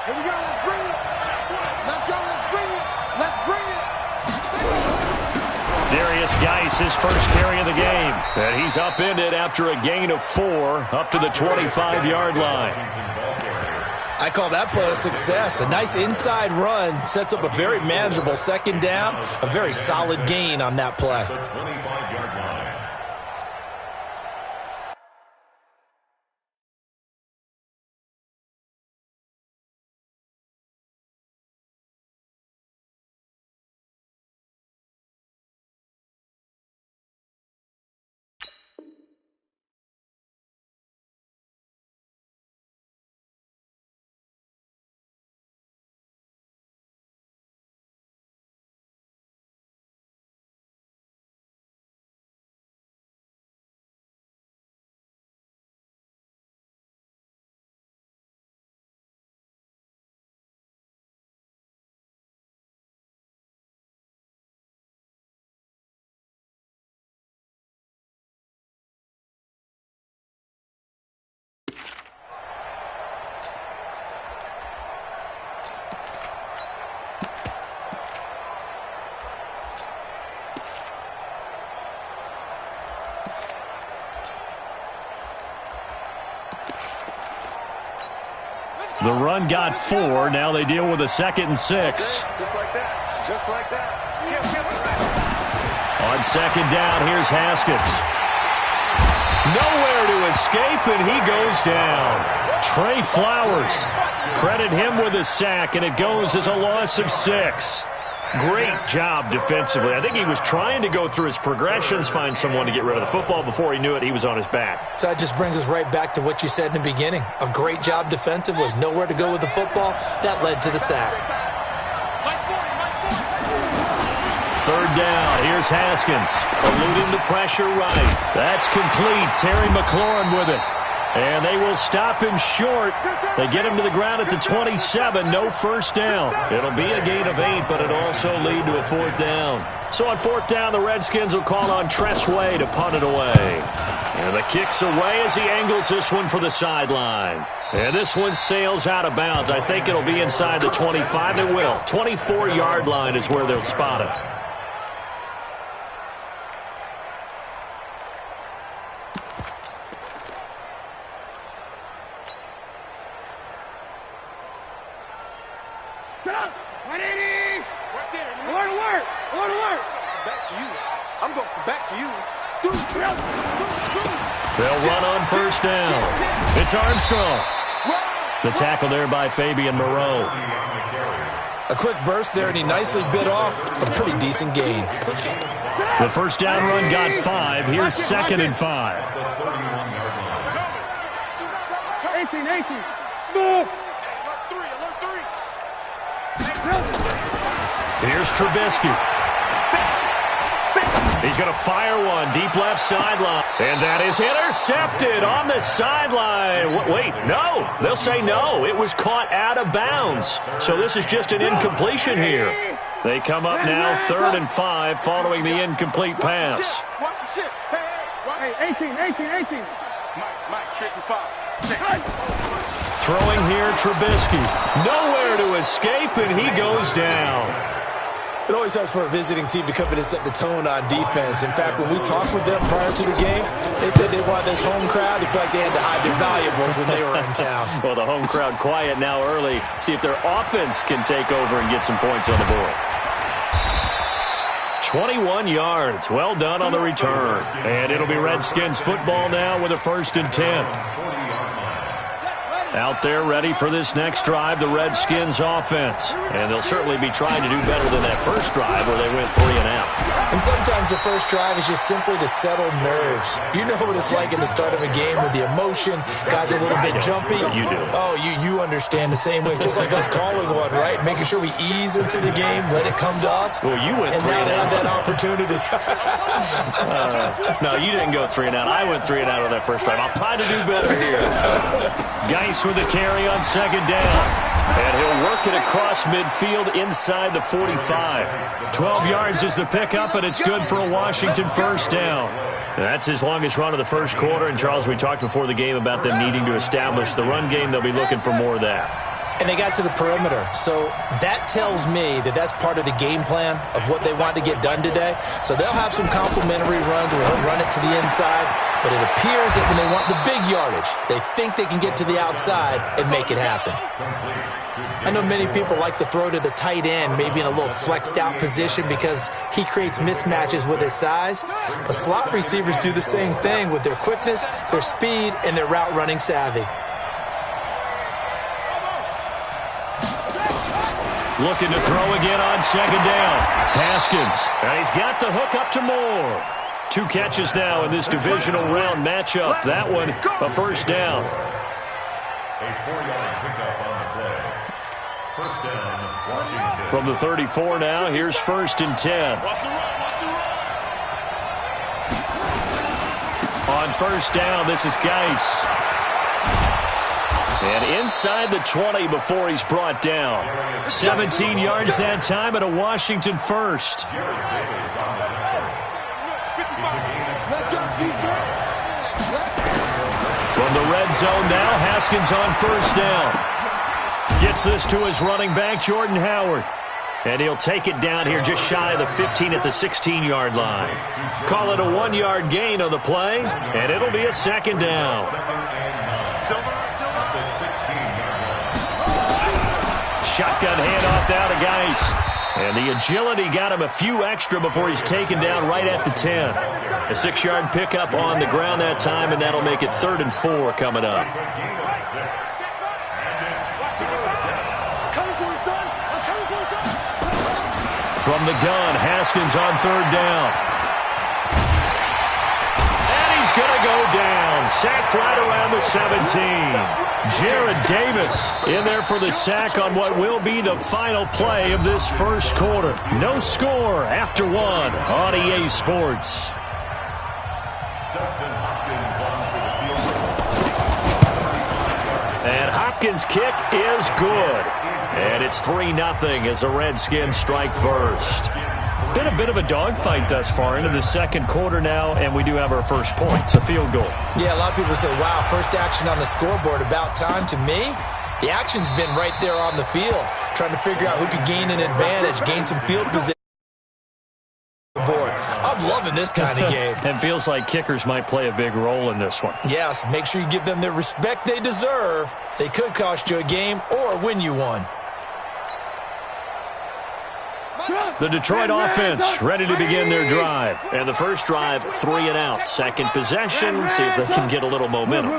Here we go. Let's bring it. Let's go. Let's bring it. Let's bring it. Darius Geis, his first carry of the game. And he's upended after a gain of 4 up to the 25-yard line. I call that play a success. A nice inside run sets up a very manageable second down. A very solid gain on that play. The run got 4. Now they deal with a 2nd and 6. Just like that. Just like that. On 2nd down, here's Haskins. Nowhere to escape, and he goes down. Trey Flowers. Credit him with a sack, and it goes as a loss of 6. Great job defensively. I think he was trying to go through his progressions, find someone to get rid of the football. Before he knew it, he was on his back. So that just brings us right back to what you said in the beginning. A great job defensively. Nowhere to go with the football. That led to the sack. 3rd down. Here's Haskins. Eluding the pressure right. That's complete. Terry McLaurin with it. And they will stop him short. They get him to the ground at the 27. No first down. It'll be a gain of 8, but it'll also lead to a 4th down. So on 4th down, the Redskins will call on Tress Way to punt it away. And the kick's away as he angles this one for the sideline. And this one sails out of bounds. I think it'll be inside the 25. It will. 24-yard line is where they'll spot it. They'll run on 1st down. It's Armstrong. The tackle there by Fabian Moreau. A quick burst there, and he nicely bit off a pretty decent gain. The 1st down run got 5. Here's 2nd and 5. 18. Here's Trubisky. He's going to fire one deep left sideline. And that is intercepted on the sideline. Wait, no. They'll say no. It was caught out of bounds. So this is just an incompletion here. They come up now 3rd and 5 following the incomplete pass. Watch the shit. Hey, 18. Mike, 55. Throwing here, Trubisky. Nowhere to escape, and he goes down. It always helps for a visiting team to come in and set the tone on defense. In fact, when we talked with them prior to the game, they said they wanted this home crowd. They felt like they had to hide their valuables when they were in town. Well, the home crowd quiet now early. See if their offense can take over and get some points on the board. 21 yards. Well done on the return. And it'll be Redskins football now with a 1st and 10. Out there ready for this next drive, the Redskins offense. And they'll certainly be trying to do better than that first drive where they went 3 and out. And sometimes the first drive is just simply to settle nerves. You know what it's like at the start of a game with the emotion. Guys a little bit jumpy. You do. Oh, you understand the same way. Just like us calling one, right? Making sure we ease into the game, let it come to us. Well, you went 3 and out. And now they have that opportunity. No, you didn't go 3 and out. I went 3 and out on that first drive. I'll try to do better here. Geis with the carry on 2nd down. And he'll work it across midfield inside the 45. 12 yards is the pickup, and it's good for a Washington 1st down. That's his longest run of the first quarter. And, Charles, we talked before the game about them needing to establish the run game. They'll be looking for more of that. And they got to the perimeter. So that tells me that that's part of the game plan of what they want to get done today. So they'll have some complimentary runs where they'll run it to the inside. But it appears that when they want the big yardage, they think they can get to the outside and make it happen. I know many people like to throw to the tight end, maybe in a little flexed out position because he creates mismatches with his size. But slot receivers do the same thing with their quickness, their speed, and their route running savvy. Looking to throw again on second down. Haskins. And he's got the hook up to Moore. 2 catches now in this divisional round matchup. That one, a first down. A 4-yard pickup on the play. First down, Washington. From the 34 now, here's 1st and 10. On first down, this is Geis. And inside the 20 before he's brought down. 17 yards that time and a Washington first. From the red zone now, Haskins on first down. Gets this to his running back, Jordan Howard. And he'll take it down here just shy of the 15 at the 16-yard line. Call it a 1-yard gain on the play, and it'll be a second down. Shotgun handoff now to Geis. And the agility got him a few extra before he's taken down right at the 10. A 6-yard pickup on the ground that time, and that'll make it 3rd and 4 coming up. From the gun, Haskins on 3rd down. And he's going to go down. Sacked right around the 17. Jared Davis in there for the sack on what will be the final play of this first quarter. No score after 1 on EA Sports. And Hopkins' kick is good. And it's 3-0 as the Redskins strike first. Been a bit of a dogfight thus far into the second quarter now, and we do have our first points, a field goal. Yeah, a lot of people say, wow, first action on the scoreboard, about time. To me, the action's been right there on the field, trying to figure out who could gain an advantage, gain some field position. I'm loving this kind of game. And feels like kickers might play a big role in this one. Yes, make sure you give them the respect they deserve. They could cost you a game or win you one. The Detroit offense ready to begin their drive. And the first drive, 3 and out. Second possession, see if they can get a little momentum.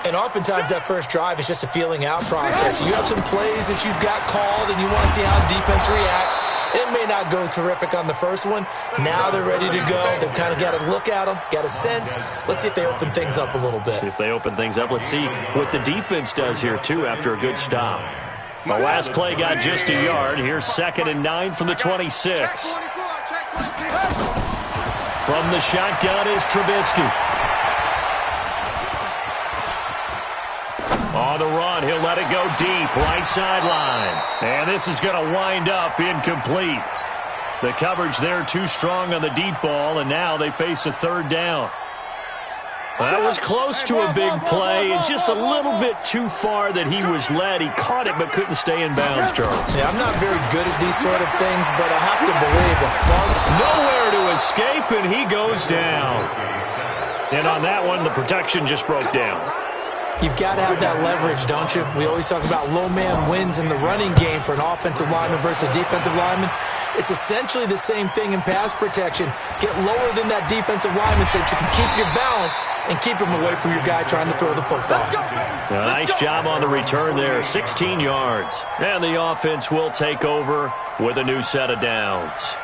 And oftentimes that first drive is just a feeling out process. You have some plays that you've got called and you want to see how defense reacts. It may not go terrific on the first one. Now they're ready to go. They've kind of got to look at them, got a sense. Let's see if they open things up a little bit. See if they open things up. Let's see what the defense does here, too, after a good stop. The last play got just a yard. Here's 2nd and 9 from the 26. From the shotgun is Trubisky. On the run, he'll let it go deep, right sideline. And this is going to wind up incomplete. The coverage there too strong on the deep ball, and now they face a 3rd down. That was close to a big play, and just a little bit too far that he was led. He caught it but couldn't stay in bounds, Charles. Yeah, I'm not very good at these sort of things, but I have to believe the fun. Nowhere to escape, and he goes down. And on that one, the protection just broke down. You've got to have that leverage, don't you? We always talk about low man wins in the running game for an offensive lineman versus a defensive lineman. It's essentially the same thing in pass protection. Get lower than that defensive lineman so that you can keep your balance and keep him away from your guy trying to throw the football. Nice job on the return there, 16 yards. And the offense will take over with a new set of downs.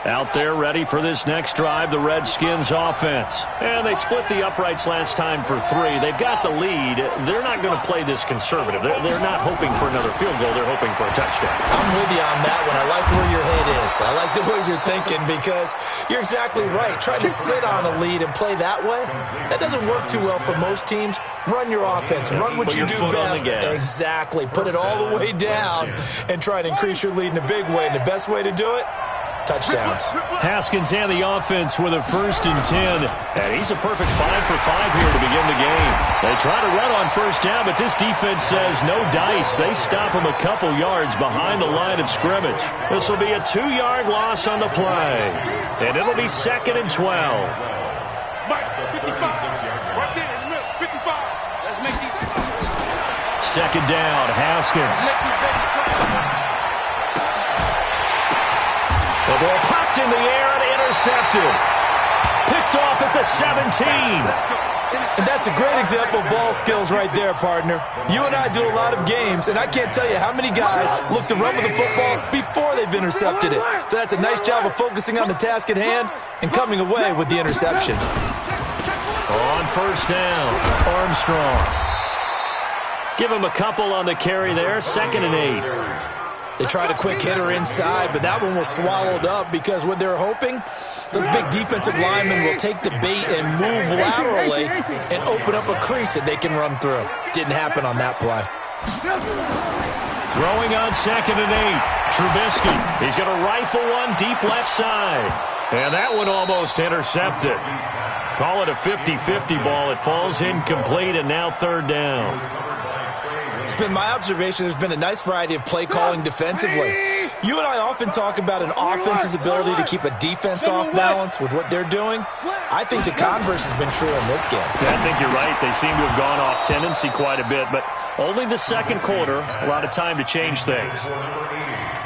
Out there ready for this next drive, the Redskins offense. And they split the uprights last time for 3. They've got the lead. They're not going to play this conservative. They're not hoping for another field goal. They're hoping for a touchdown. I'm with you on that one. I like where your head is. I like the way you're thinking because you're exactly right. Trying to sit on a lead and play that way, that doesn't work too well for most teams. Run your offense. Run what you do best. Exactly. Put it all the way down and try to increase your lead in a big way. And the best way to do it, touchdowns. Haskins and the offense with a 1st and 10. And he's a perfect 5 for 5 here to begin the game. They try to run on 1st down, but this defense says no dice. They stop him a couple yards behind the line of scrimmage. This will be a 2-yard loss on the play. And it'll be 2nd and 12. Mike, 55. Right there, in the middle, 55. Let's make these. 2nd down, Haskins. The ball popped in the air and intercepted. Picked off at the 17. And that's a great example of ball skills right there, partner. You and I do a lot of games, and I can't tell you how many guys look to run with the football before they've intercepted it. So that's a nice job of focusing on the task at hand and coming away with the interception. On 1st down, Armstrong. Give him a couple on the carry there, 2nd and 8. They tried a quick hitter inside, but that one was swallowed up because what they're hoping, those big defensive linemen will take the bait and move laterally and open up a crease that they can run through. Didn't happen on that play. Throwing on 2nd and 8. Trubisky. He's going to rifle one deep left side. And that one almost intercepted. Call it a 50-50 ball. It falls incomplete, and now 3rd down. It's been my observation there's been a nice variety of play calling defensively. You and I often talk about an offense's ability to keep a defense off balance with what they're doing. I think the converse has been true in this game. Yeah, I think you're right. They seem to have gone off tendency quite a bit, but only the 2nd quarter, a lot of time to change things.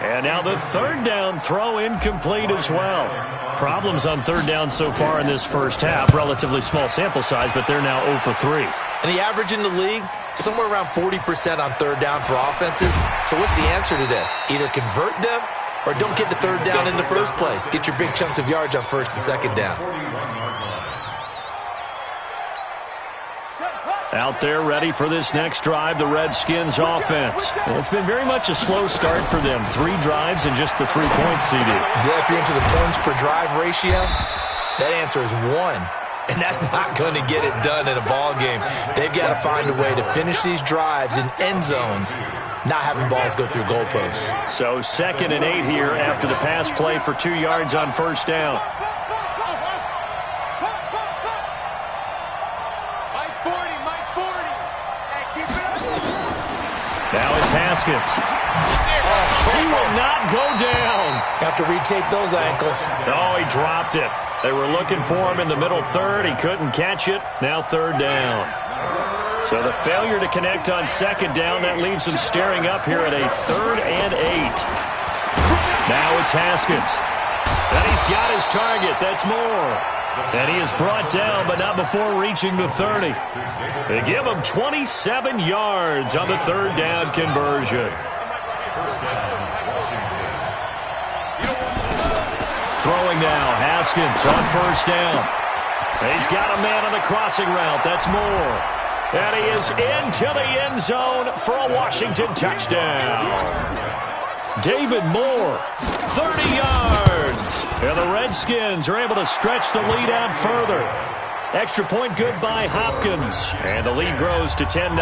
And now the 3rd down throw incomplete as well. Problems on 3rd down so far in this 1st half. Relatively small sample size, but they're now 0 for 3. And the average in the league, somewhere around 40% on 3rd down for offenses. So what's the answer to this? Either convert them or don't get to 3rd down in the first place. Get your big chunks of yards on 1st and 2nd down. Out there ready for this next drive, the Redskins offense. It's been very much a slow start for them. 3 drives and just the 3 points, CD. Yeah, if you're into the points per drive ratio, that answer is 1. And that's not going to get it done in a ball game. They've got to find a way to finish these drives in end zones, not having balls go through goalposts. So 2nd and 8 here after the pass play for 2 yards on 1st down. Now it's Haskins. He will not go down. Have to retake those ankles. Oh, he dropped it. They were looking for him in the middle 3rd. He couldn't catch it. Now 3rd down. So the failure to connect on 2nd down, that leaves him staring up here at a 3rd and 8. Now it's Haskins. And he's got his target. That's more. And he is brought down, but not before reaching the 30. They give him 27 yards on the 3rd down conversion. Throwing now, Haskins on 1st down. He's got a man on the crossing route. That's more. And he is into the end zone for a Washington touchdown. David Moore, 30 yards. And the Redskins are able to stretch the lead out further. Extra point good by Hopkins. And the lead grows to 10-0.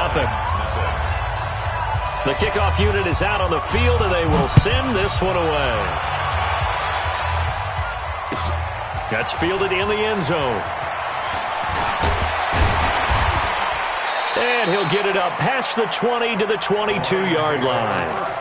The kickoff unit is out on the field, and they will send this one away. That's fielded in the end zone. And he'll get it up past the 20 to the 22-yard line.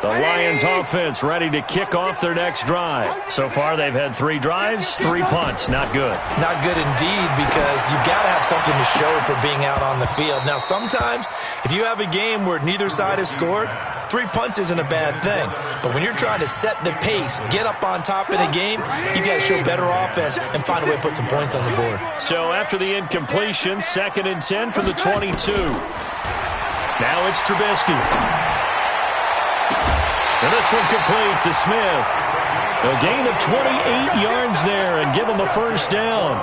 The Lions offense ready to kick off their next drive. So far, they've had 3 drives, 3 punts. Not good. Not good indeed, because you've got to have something to show for being out on the field. Now, sometimes, if you have a game where neither side has scored, 3 punts isn't a bad thing. But when you're trying to set the pace, get up on top in a game, you got to show better offense and find a way to put some points on the board. So after the incompletion, 2nd and 10 from the 22. Now it's Trubisky. And this one complete to Smith. A gain of 28 yards there and give him a 1st down.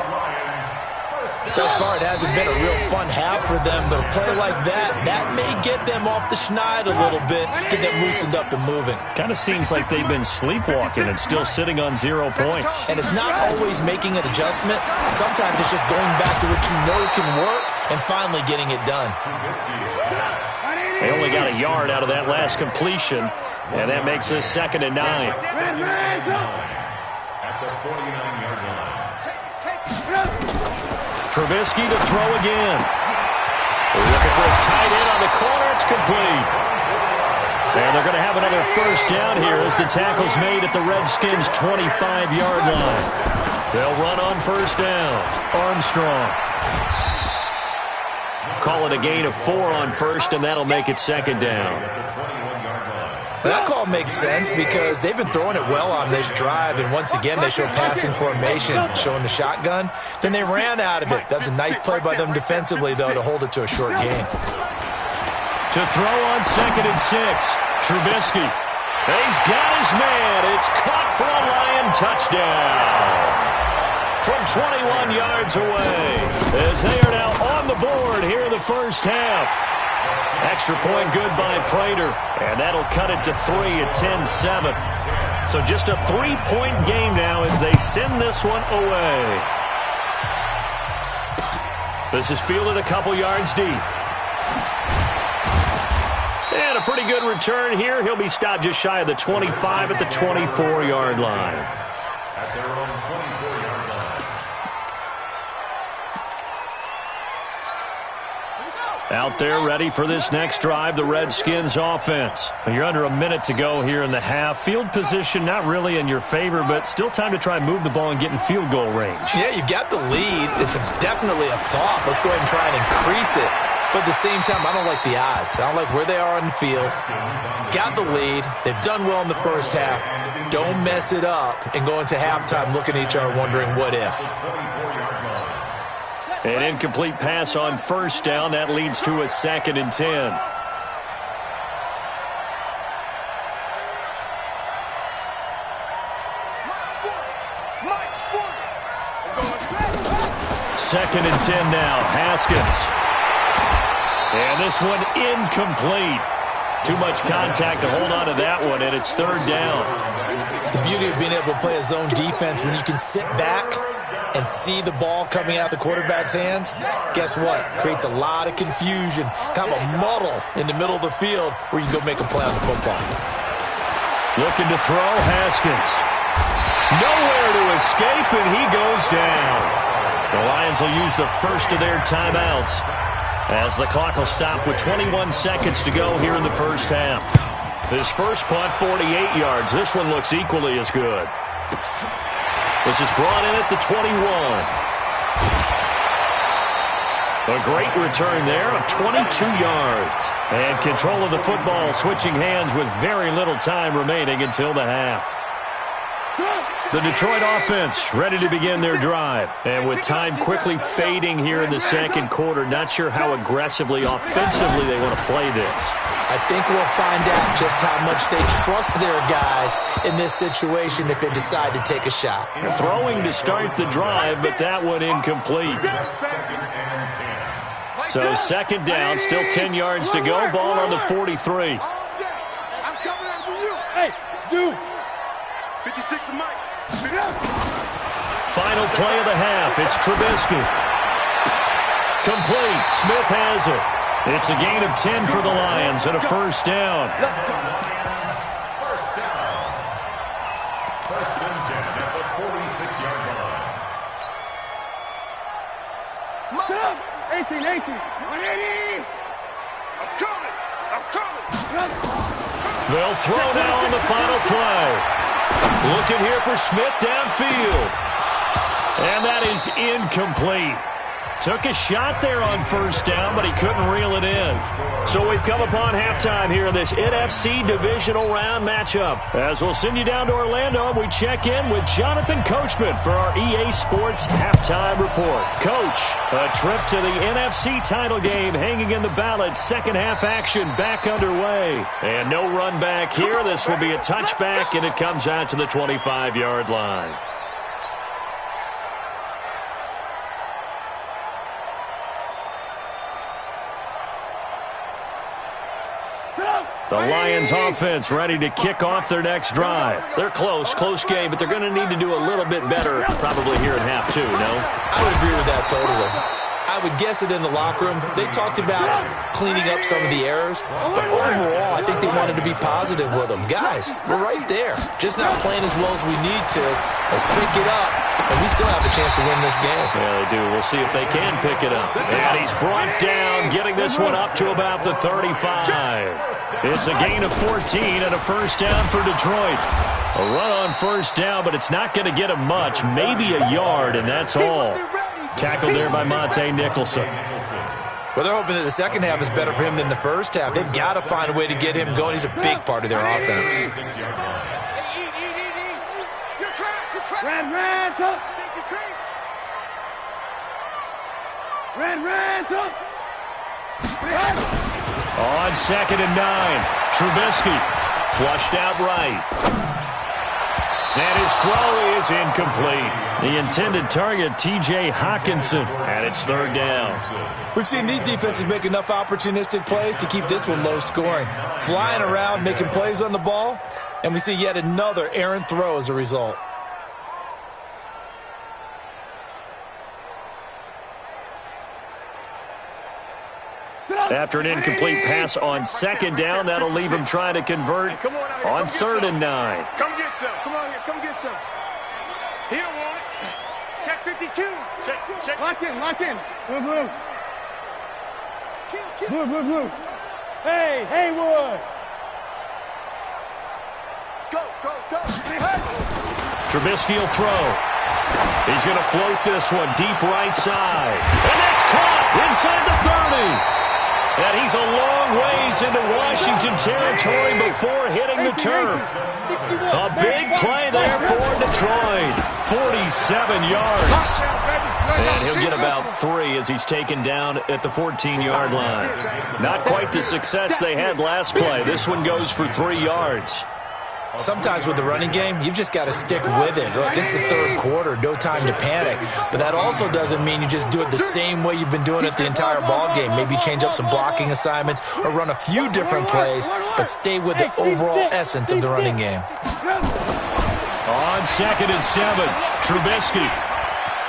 Thus far, it hasn't been a real fun half for them, but a play like that may get them off the schneid a little bit, get them loosened up and moving. Kind of seems like they've been sleepwalking and still sitting on 0 points. And it's not always making an adjustment. Sometimes it's just going back to what you know can work and finally getting it done. They only got a yard out of that last completion, and that makes this 2nd and 9. At the 49-yard line. Trubisky to throw again. Looking for his tight end on the corner. It's complete. And they're going to have another first down here as the tackle's made at the Redskins' 25-yard line. They'll run on first down. Armstrong. Call it a gain of 4 on first, and that'll make it 2nd down. That call makes sense because they've been throwing it well on this drive, and once again they show passing formation, showing the shotgun. Then they ran out of it. That's a nice play by them defensively, though, to hold it to a short gain. To throw on 2nd and 6, Trubisky. He's got his man. It's caught for a Lion touchdown. From 21 yards away, as they are now on the board here in the first half. Extra point good by Prater, and that'll cut it to 3 at 10-7. So just a 3-point game now as they send this one away. This is fielded a couple yards deep. And a pretty good return here. He'll be stopped just shy of the 25 at the 24-yard line. At their own 24-yard line. Out there ready for this next drive, the Redskins offense. You're under a minute to go here in the half. Field position not really in your favor, but still time to try and move the ball and get in field goal range. Yeah, you've got the lead. It's definitely a thought. Let's go ahead and try and increase it. But at the same time, I don't like the odds. I don't like where they are on the field. Got the lead. They've done well in the first half. Don't mess it up and go into halftime looking at each other wondering what if. An incomplete pass on first down. That leads to a 2nd and 10. Second and 10 now. Haskins. And this one incomplete. Too much contact to hold on to that one, and it's 3rd down. The beauty of being able to play a zone defense when you can sit back and see the ball coming out of the quarterback's hands, guess what? Creates a lot of confusion, kind of a muddle in the middle of the field where you can go make a play on the football. Looking to throw, Haskins. Nowhere to escape, and he goes down. The Lions will use the first of their timeouts as the clock will stop with 21 seconds to go here in the first half. His first punt, 48 yards. This one looks equally as good. This is brought in at the 21. A great return there of 22 yards. And control of the football switching hands with very little time remaining until the half. The Detroit offense ready to begin their drive. And with time quickly fading here in the second quarter, not sure how aggressively, offensively they want to play this. I think we'll find out just how much they trust their guys in this situation if they decide to take a shot. Throwing to start the drive, but that one incomplete. So 2nd down, still 10 yards to go. Ball on the 43. I'm coming after you. Hey, you. 56 to Mike. Final play of the half. It's Trubisky. Complete. Smith has it. It's a gain of 10 for the Lions and a first down. First down. First and 10 at the 46-yard line. 18, 180. I'm coming. They'll throw now on the final play. Looking here for Smith downfield. And that is incomplete. Took a shot there on first down, but he couldn't reel it in. So we've come upon halftime here in this NFC divisional round matchup. As we'll send you down to Orlando, we check in with Jonathan Coachman for our EA Sports Halftime Report. Coach, a trip to the NFC title game hanging in the balance. Second half action back underway. And no run back here. This will be a touchback, and it comes out to the 25-yard line. The Lions offense ready to kick off their next drive. They're close game, but they're going to need to do a little bit better probably here in half two, no? I would agree with that totally. I would guess it in the locker room. They talked about cleaning up some of the errors, but overall, I think they wanted to be positive with them. Guys, we're right there. Just not playing as well as we need to. Let's pick it up, and we still have a chance to win this game. Yeah, they do. We'll see if they can pick it up. And he's brought down, getting this one up to about the 35. It's a gain of 14 and a first down for Detroit. A run on first down, but it's not going to get him much. Maybe a yard, and that's all. Tackled there by Monte Nicholson. Well, they're hoping that the second half is better for him than the first half. They've got to find a way to get him going. He's a big part of their offense. On 2nd and 9, Trubisky flushed out right. And his throw is incomplete. The intended target, T.J. Hawkinson, and it's third down. We've seen these defenses make enough opportunistic plays to keep this one low scoring. Flying around, making plays on the ball, and we see yet another errant throw as a result. After an incomplete pass on 2nd down, that'll leave him trying to convert on 3rd and 9. Come get some. Come on here. Come get some. He don't want it. Check 52. Check. Lock in. Blue. Blue. Hey, Haywood. Go. Trubisky will throw. He's going to float this one deep right side. And that's caught inside the 30. And he's a long ways into Washington territory before hitting the turf. A big play there for Detroit. 47 yards. And he'll get about 3 as he's taken down at the 14-yard line. Not quite the success they had last play. This one goes for 3 yards. Sometimes with the running game, you've just got to stick with it. Look, it's the third quarter, no time to panic. But that also doesn't mean you just do it the same way you've been doing it the entire ball game. Maybe change up some blocking assignments or run a few different plays, but stay with the overall essence of the running game. On 2nd and 7, Trubisky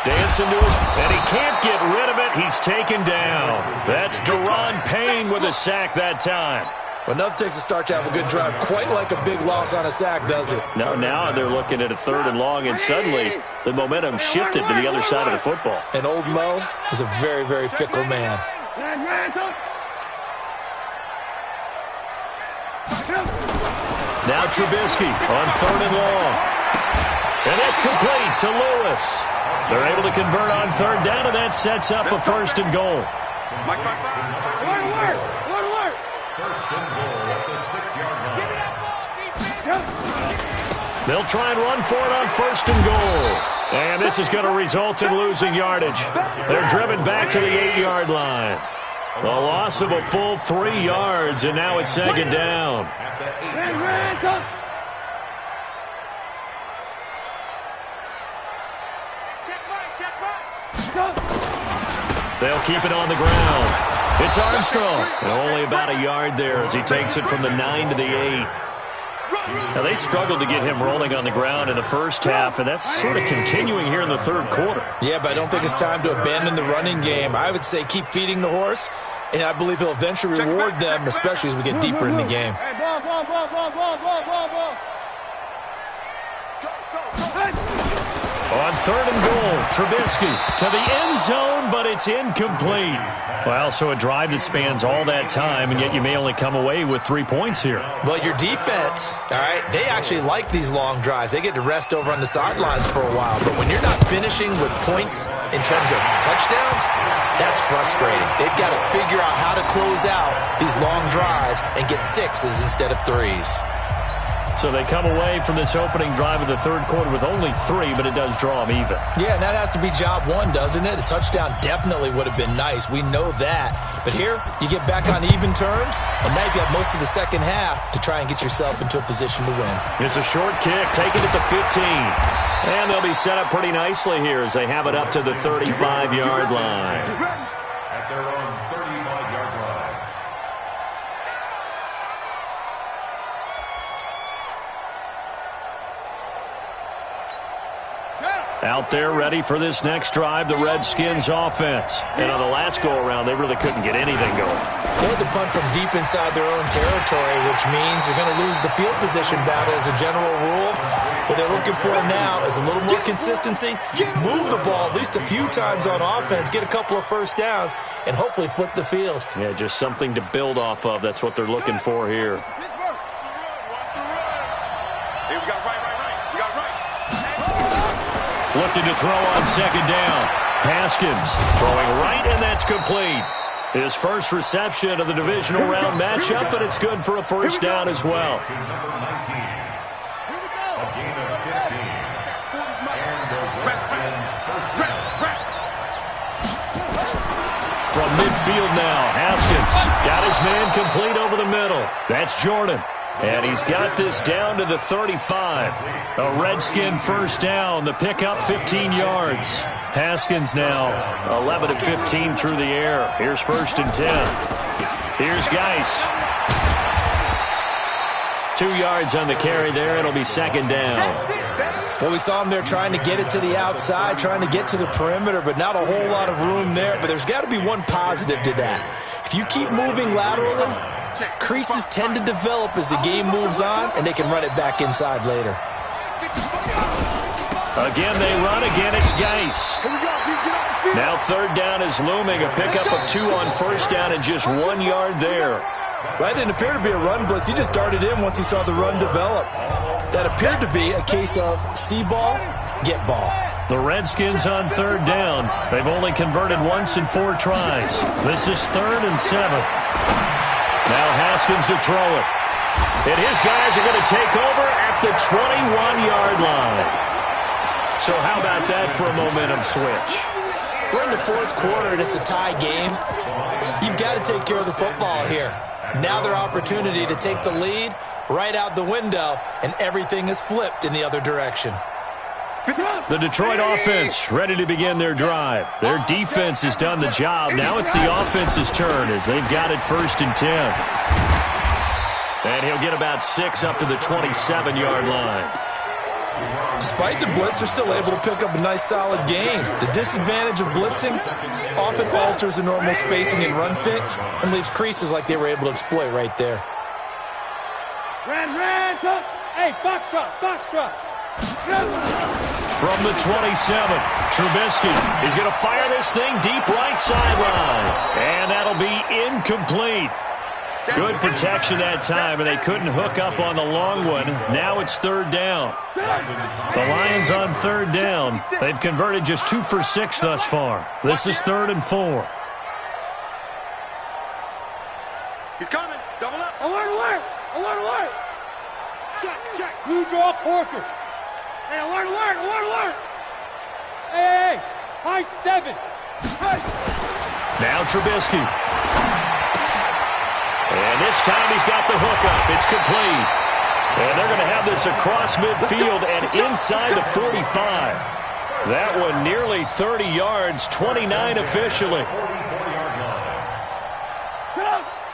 dancing to his, and he can't get rid of it. He's taken down. That's Daron Payne with a sack that time. Well, nothing takes a start to have a good drive quite like a big loss on a sack, does it? No, now they're looking at a 3rd and long, and suddenly the momentum shifted to the other side of the football. And old Mo is a very, very fickle man. Now Trubisky on 3rd and long. And that's complete to Lewis. They're able to convert on 3rd down, and that sets up a 1st and goal. First and goal at the 6-yard line. They'll try and run for it on 1st and goal. And this is going to result in losing yardage. They're driven back to the 8-yard line. A loss of a full 3 yards, and now it's 2nd down. They'll keep it on the ground. It's Armstrong, and only about a yard there as he takes it from the 9 to the 8. Now, they struggled to get him rolling on the ground in the first half, and that's sort of continuing here in the 3rd quarter. Yeah, but I don't think it's time to abandon the running game. I would say keep feeding the horse, and I believe he'll eventually reward them, especially as we get deeper in the game. On 3rd and goal, Trubisky to the end zone, but it's incomplete. Well, so a drive that spans all that time, and yet you may only come away with 3 points here. Well, your defense, all right, they actually like these long drives. They get to rest over on the sidelines for a while. But when you're not finishing with points in terms of touchdowns, that's frustrating. They've got to figure out how to close out these long drives and get 6s instead of 3s. So they come away from this opening drive of the 3rd quarter with only 3, but it does draw them even. Yeah, and that has to be job 1, doesn't it? A touchdown definitely would have been nice. We know that. But here, you get back on even terms, and now you've got most of the second half to try and get yourself into a position to win. It's a short kick, taken at the 15. And they'll be set up pretty nicely here as they have it up to the 35-yard line. At their own 35-yard line. Out there ready for this next drive, the Redskins offense. And on the last go-around, they really couldn't get anything going. They had to punt from deep inside their own territory, which means you're going to lose the field position battle as a general rule. What they're looking for now is a little more consistency, move the ball at least a few times on offense, get a couple of first downs, and hopefully flip the field. Yeah, just something to build off of. That's what they're looking for here. Looking to throw on second down. Haskins throwing right, and that's complete. His first reception of the divisional round matchup, but it's good for a first down as well. From midfield now, Haskins got his man complete over the middle. That's Jordan. And he's got this down to the 35. A Redskin first down. The pickup 15 yards. Haskins now 11 of 15 through the air. Here's first and 10. Here's Geis. 2 yards on the carry there. It'll be second down. Well, we saw him there trying to get it to the outside, trying to get to the perimeter, but not a whole lot of room there. But there's got to be one positive to that. If you keep moving laterally, creases tend to develop as the game moves on, and they can run it back inside later. Again, they run. Again, it's Geis. Now third down is looming. A pickup of 2 on first down and just 1 yard there. That didn't appear to be a run blitz. He just darted in once he saw the run develop. That appeared to be a case of see ball, get ball. The Redskins on third down. They've only converted once in 4 tries. This is 3rd and 7. Now Haskins to throw it. And his guys are going to take over at the 21-yard line. So how about that for a momentum switch? We're in the 4th quarter, and it's a tie game. You've got to take care of the football here. Now their opportunity to take the lead right out the window, and everything is flipped in the other direction. The Detroit offense ready to begin their drive. Their defense has done the job. Now it's the offense's turn as they've got it first and 10. And he'll get about 6 up to the 27-yard line. Despite the blitz, they're still able to pick up a nice solid gain. The disadvantage of blitzing often alters the normal spacing and run fits and leaves creases like they were able to exploit right there. Ran, touch. Hey, foxtrot. From the 27, Trubisky is going to fire this thing deep right sideline. And that'll be incomplete. Good protection that time, and they couldn't hook up on the long one. Now it's third down. The Lions on third down. They've converted just 2 for 6 thus far. This is 3rd and 4. He's coming. Double up. Alert. Check. Blue draw Corker. Hey, alert. Hey. High 7. Hey. Now Trubisky. And this time he's got the hookup. It's complete. And they're going to have this across midfield and inside the 45. That one nearly 30 yards, 29 officially.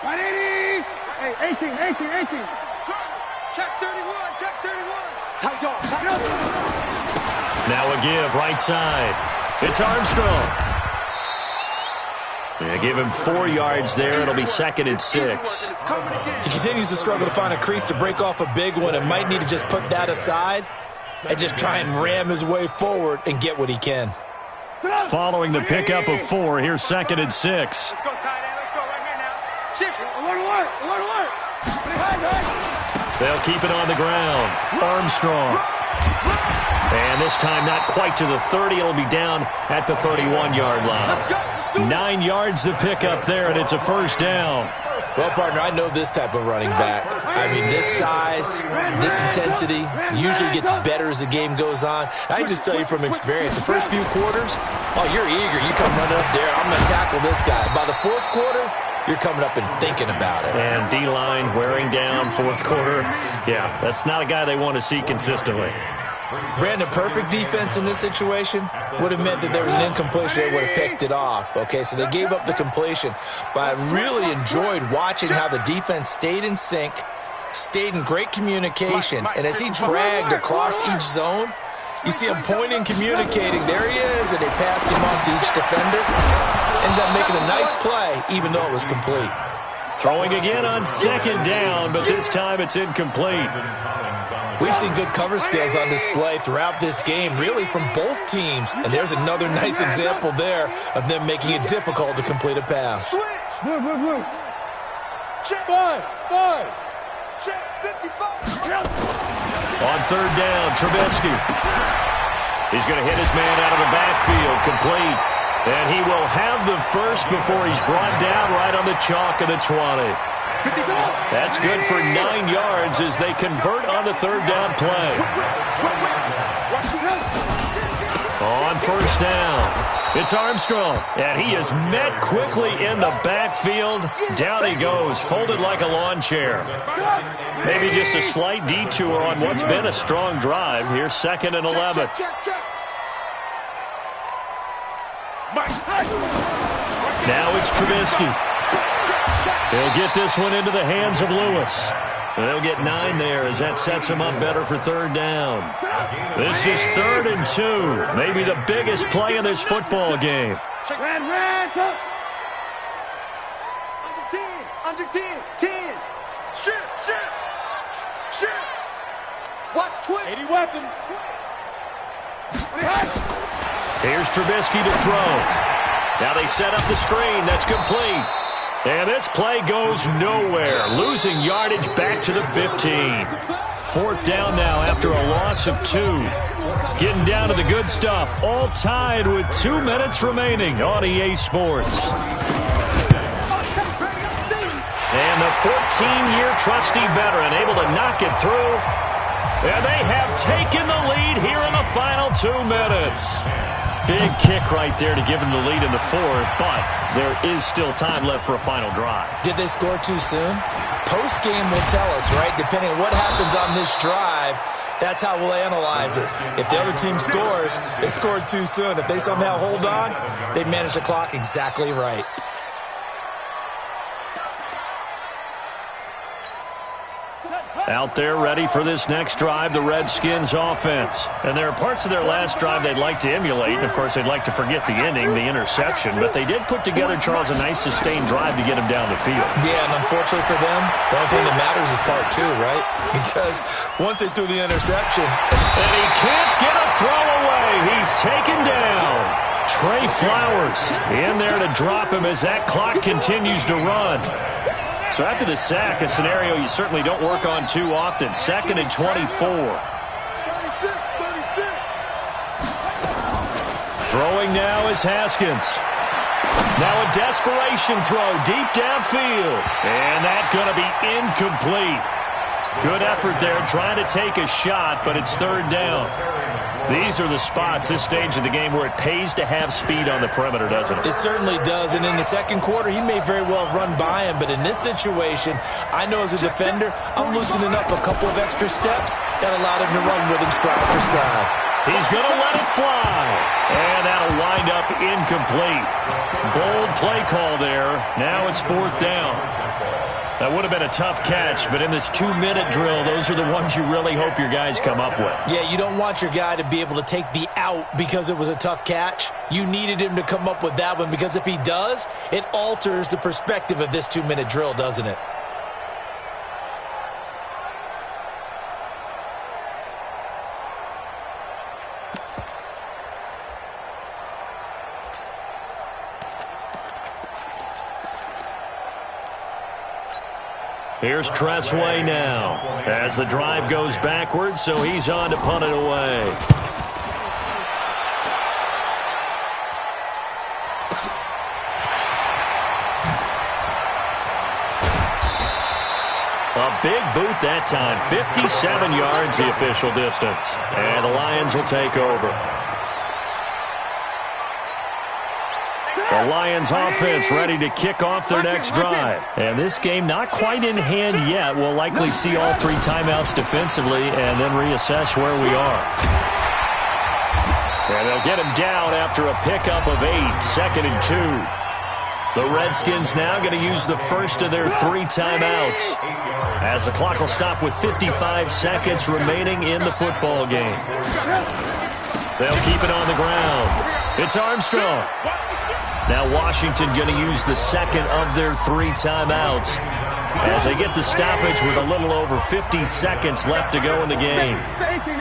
Right 80. Hey, 18. Check 31. Tight dog. Now a give right side. It's Armstrong. Yeah, give him 4 yards there. It'll be 2nd and 6. He continues to struggle to find a crease to break off a big one and might need to just put that aside and just try and ram his way forward and get what he can. Following the pickup of 4, here's 2nd and 6. Let's go, tight end. Let's go right here now. Shift. Alert. They'll keep it on the ground. Armstrong. And this time not quite to the 30. It'll be down at the 31-yard line. 9 yards to pick up there, and it's a first down. Well, partner, I know this type of running back. I mean, this size, this intensity usually gets better as the game goes on. I can just tell you from experience, the first few quarters, oh, you're eager. You come running up there, I'm going to tackle this guy. By the 4th quarter, you're coming up and thinking about it. And D-line wearing down 4th quarter. Yeah, that's not a guy they want to see consistently. Brandon, perfect defense in this situation would have meant that there was an incompletion. They would have picked it off. Okay, so they gave up the completion. But I really enjoyed watching how the defense stayed in sync, stayed in great communication. And as he dragged across each zone, You see him pointing, communicating. There he is, and they passed him off to each defender. Ended up making a nice play, even though it was complete. Throwing again on second down, but this time it's incomplete. We've seen good cover skills on display throughout this game, really from both teams. And there's another nice example there of them making it difficult to complete a pass. Check 5. Check 55. On third down, Trubisky. He's going to hit his man out of the backfield, complete. And he will have the first before he's brought down right on the chalk of the 20. That's good for 9 yards as they convert on the third down play. On first down, it's Armstrong. And he is met quickly in the backfield. Down he goes, folded like a lawn chair. Maybe just a slight detour on what's been a strong drive. Here's 2nd and 11. Now it's Trubisky. He'll get this one into the hands of Lewis. They'll get 9 there as that sets him up better for third down. This is 3rd and 2. Maybe the biggest play in this football game. Under 10. Shoot. What? 80 weapon. Here's Trubisky to throw. Now they set up the screen. That's complete. And this play goes nowhere. Losing yardage back to the 15. 4th down now after a loss of 2. Getting down to the good stuff. All tied with 2 minutes remaining on EA Sports. And the 14-year trusty veteran able to knock it through. And they have taken the lead here in the final 2 minutes. Big kick right there to give them the lead in the 4th, but there is still time left for a final drive. Did they score too soon? Post-game will tell us, right? Depending on what happens on this drive, that's how we'll analyze it. If the other team scores, they scored too soon. If they somehow hold on, they manage the clock exactly right. Out there ready for this next drive, the Redskins offense. And there are parts of their last drive they'd like to emulate. Of course, they'd like to forget the ending, the interception. But they did put together, Charles, a nice sustained drive to get him down the field. Yeah, and unfortunately for them, the only thing that matters is part 2, right? Because once they threw the interception. And he can't get a throw away. He's taken down. Trey Flowers in there to drop him as that clock continues to run. So after the sack, a scenario you certainly don't work on too often. 2nd and 24. Throwing now is Haskins. Now a desperation throw deep downfield. And that's going to be incomplete. Good effort there trying to take a shot, but it's 3rd down. These are the spots, this stage of the game, where it pays to have speed on the perimeter, doesn't it? It certainly does, and in the second quarter, he may very well have run by him, but in this situation, I know as a defender, I'm loosening up a couple of extra steps that allowed him to run with him stride for stride. He's going to let it fly, and that'll wind up incomplete. Bold play call there. Now it's 4th down. That would have been a tough catch, but in this 2-minute drill, those are the ones you really hope your guys come up with. Yeah, you don't want your guy to be able to take the out because it was a tough catch. You needed him to come up with that one because if he does, it alters the perspective of this 2-minute drill, doesn't it? Here's Tressway now as the drive goes backwards, so he's on to punt it away. A big boot that time, 57 yards the official distance. And the Lions will take over. The Lions offense ready to kick off their next drive. And this game not quite in hand yet. We'll likely see all 3 timeouts defensively and then reassess where we are. And they'll get him down after a pickup of 8, 2nd and 2. The Redskins now going to use the first of their 3 timeouts as the clock will stop with 55 seconds remaining in the football game. They'll keep it on the ground. It's Armstrong. Now Washington going to use the second of their 3 timeouts as they get the stoppage with a little over 50 seconds left to go in the game. 18.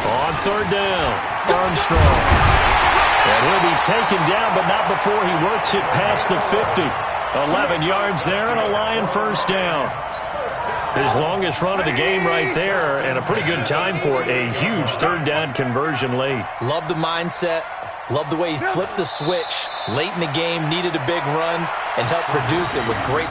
On third down, Armstrong. And he'll be taken down, but not before he works it past the 50. 11 yards there and a Lion first down. His longest run of the game right there, and a pretty good time for it. A huge third down conversion late. Love the mindset. Love the way he flipped the switch late in the game, needed a big run, and helped produce it with great